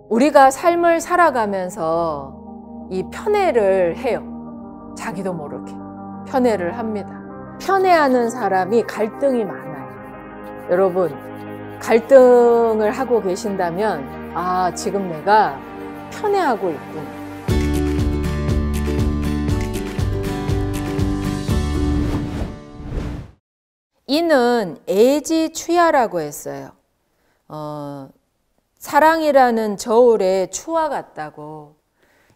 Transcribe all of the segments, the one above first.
우리가 삶을 살아가면서 이 편애를 해요. 자기도 모르게 편애를 합니다. 편애하는 사람이 갈등이 많아요. 여러분, 갈등을 하고 계신다면 아, 지금 내가 편애하고 있구나. 이는 애지추야라고 했어요. 사랑이라는 저울의 추와 같다고.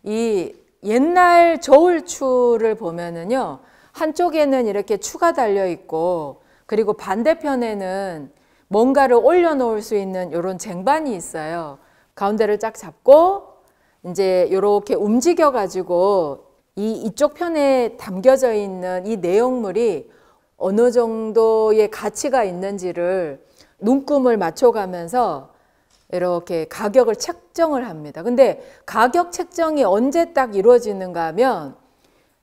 이 옛날 저울추를 보면은요, 한쪽에는 이렇게 추가 달려 있고, 그리고 반대편에는 뭔가를 올려놓을 수 있는 이런 쟁반이 있어요. 가운데를 쫙 잡고 이제 이렇게 움직여 가지고 이쪽 편에 담겨져 있는 이 내용물이 어느 정도의 가치가 있는지를 눈금을 맞춰가면서 이렇게 가격을 책정을 합니다. 근데 가격 책정이 언제 딱 이루어지는가 하면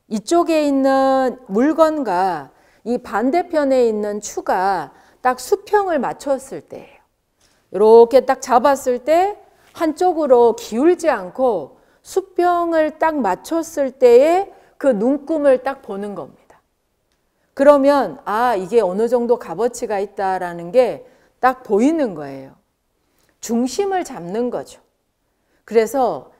이쪽에 있는 물건과 이 반대편에 있는 추가 딱 수평을 맞췄을 때예요. 이렇게 딱 잡았을 때 한쪽으로 기울지 않고 수평을 딱 맞췄을 때에 그 눈금을 딱 보는 겁니다. 그러면 아, 이게 어느 정도 값어치가 있다라는 게 딱 보이는 거예요. 중심을 잡는 거죠. 그래서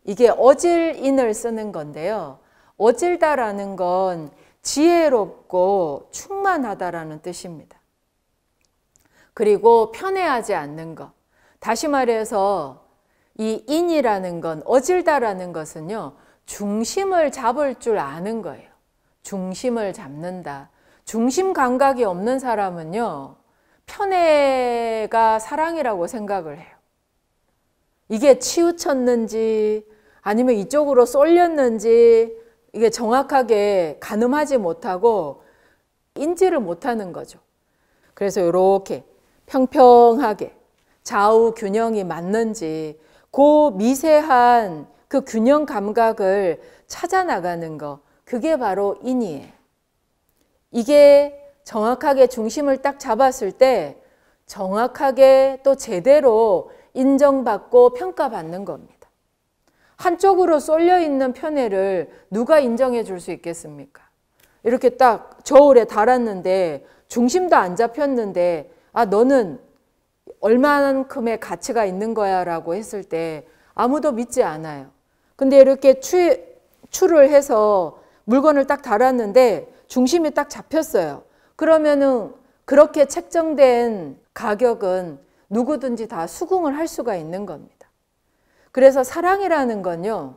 이게 어질인을 쓰는 건데요. 어질다라는 건 지혜롭고 충만하다라는 뜻입니다. 그리고 편애하지 않는 것. 다시 말해서 이 인이라는 건, 어질다라는 것은요, 중심을 잡을 줄 아는 거예요. 중심을 잡는다. 중심 감각이 없는 사람은요, 편애가 사랑이라고 생각을 해요. 이게 치우쳤는지 아니면 이쪽으로 쏠렸는지 이게 정확하게 가늠하지 못하고 인지를 못하는 거죠. 그래서 이렇게 평평하게 좌우 균형이 맞는지 그 미세한 그 균형 감각을 찾아 나가는 거, 그게 바로 인이에요. 이게 정확하게 중심을 딱 잡았을 때 정확하게 또 제대로 인정받고 평가받는 겁니다. 한쪽으로 쏠려 있는 편애를 누가 인정해 줄 수 있겠습니까? 이렇게 딱 저울에 달았는데 중심도 안 잡혔는데 아, 너는 얼마만큼의 가치가 있는 거야 라고 했을 때 아무도 믿지 않아요. 근데 이렇게 추를 해서 물건을 딱 달았는데 중심이 딱 잡혔어요. 그러면은 그렇게 책정된 가격은 누구든지 다 수긍을 할 수가 있는 겁니다. 그래서 사랑이라는 건요,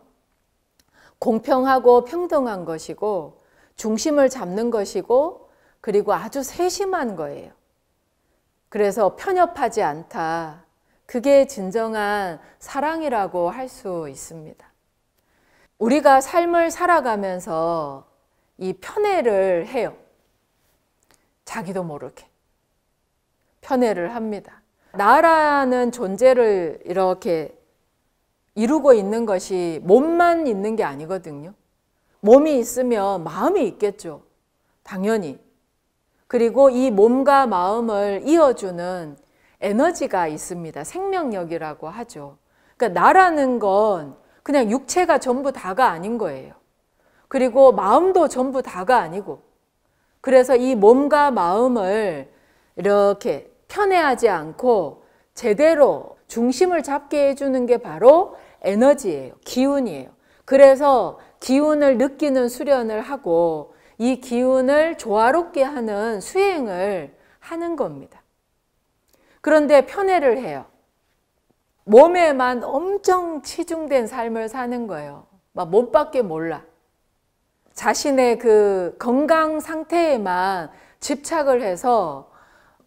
공평하고 평등한 것이고 중심을 잡는 것이고 그리고 아주 세심한 거예요. 그래서 편협하지 않다. 그게 진정한 사랑이라고 할 수 있습니다. 우리가 삶을 살아가면서 이 편애를 해요. 자기도 모르게 편애를 합니다. 나라는 존재를 이렇게 이루고 있는 것이 몸만 있는 게 아니거든요. 몸이 있으면 마음이 있겠죠. 당연히. 그리고 이 몸과 마음을 이어주는 에너지가 있습니다. 생명력이라고 하죠. 그러니까 나라는 건 그냥 육체가 전부 다가 아닌 거예요. 그리고 마음도 전부 다가 아니고, 그래서 이 몸과 마음을 이렇게 편애하지 않고 제대로 중심을 잡게 해주는 게 바로 에너지예요. 기운이에요. 그래서 기운을 느끼는 수련을 하고 이 기운을 조화롭게 하는 수행을 하는 겁니다. 그런데 편애를 해요. 몸에만 엄청 치중된 삶을 사는 거예요. 막 몸밖에 몰라. 자신의 그 건강 상태에만 집착을 해서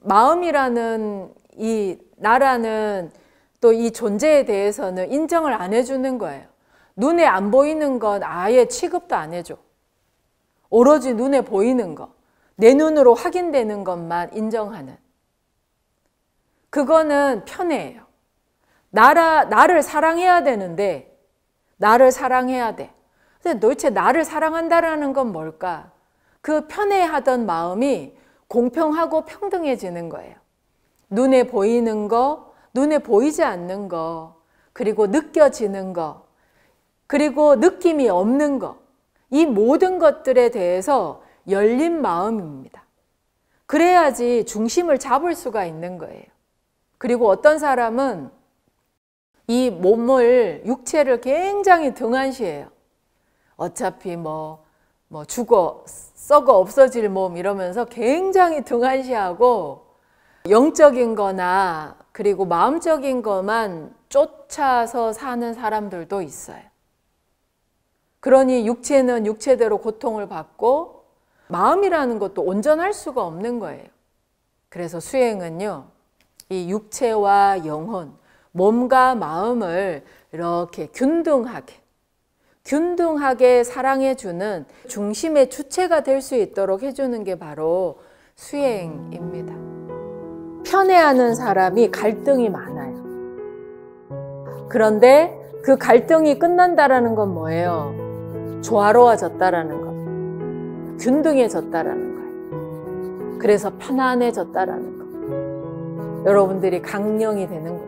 마음이라는 이 나라는 또 이 존재에 대해서는 인정을 안 해주는 거예요. 눈에 안 보이는 건 아예 취급도 안 해줘. 오로지 눈에 보이는 거, 내 눈으로 확인되는 것만 인정하는. 그거는 편애예요. 나를 사랑해야 되는데, 나를 사랑해야 돼. 근데 도대체 나를 사랑한다라는 건 뭘까? 그 편애하던 마음이 공평하고 평등해지는 거예요. 눈에 보이는 거, 눈에 보이지 않는 거, 그리고 느껴지는 거, 그리고 느낌이 없는 거, 이 모든 것들에 대해서 열린 마음입니다. 그래야지 중심을 잡을 수가 있는 거예요. 그리고 어떤 사람은 이 몸을, 육체를 굉장히 등한시해요. 어차피 죽어, 썩어 없어질 몸 이러면서 굉장히 등한시하고 영적인 거나 그리고 마음적인 것만 쫓아서 사는 사람들도 있어요. 그러니 육체는 육체대로 고통을 받고 마음이라는 것도 온전할 수가 없는 거예요. 그래서 수행은요, 이 육체와 영혼, 몸과 마음을 이렇게 균등하게 사랑해주는 중심의 주체가 될 수 있도록 해주는 게 바로 수행입니다. 편애하는 사람이 갈등이 많아요. 그런데 그 갈등이 끝난다라는 건 뭐예요? 조화로워졌다라는 거, 균등해졌다라는 거예요. 그래서 편안해졌다라는 거. 여러분들이 강령이 되는 거예요.